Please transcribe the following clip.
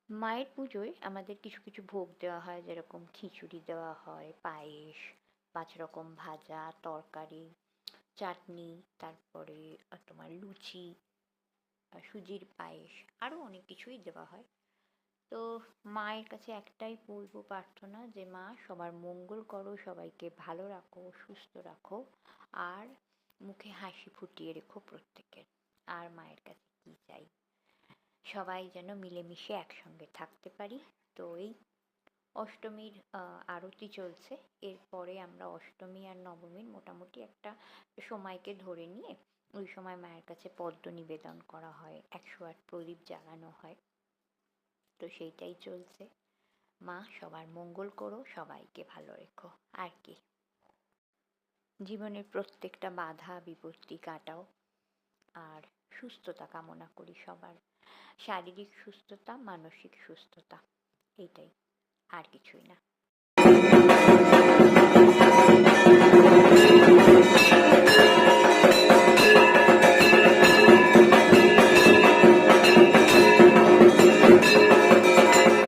মায়ের পুজোয় আমাদের কিছু কিছু ভোগ দেওয়া হয়, যেরকম খিচুড়ি দেওয়া হয়, পায়েস, 5 রকম ভাজা, তরকারি, চাটনি, তারপরে তোমার লুচি, সুজির পায়েস, আরও অনেক কিছুই দেওয়া হয়। তো মায়ের কাছে একটাই বলবো প্রার্থনা, যে মা সবার মঙ্গল করো, সবাইকে ভালো রাখো, সুস্থ রাখো, আর মুখে হাসি ফুটিয়ে রেখো প্রত্যেকের। আর মায়ের কাছে কি চাই, সবাই যেন মিলেমিশে একসঙ্গে থাকতে পারি। তো এই অষ্টমীর আরতি চলছে, এরপরে আমরা অষ্টমী আর নবমীর মোটামুটি একটা সময়কে ধরে নিয়ে ওই সময় মায়ের কাছে পদ্ম নিবেদন করা হয়, 108 প্রদীপ জ্বালানো হয়। তো সেইটাই চলছে। মা সবার মঙ্গল করো, সবাইকে ভালো রেখো, আর কি। জীবনের প্রত্যেকটা বাধা বিপত্তি কাটাও, আর সুস্থতা কামনা করি সবার, শারীরিক সুস্থতা, মানসিক সুস্থতা, এইটাই, আর কিছুই না।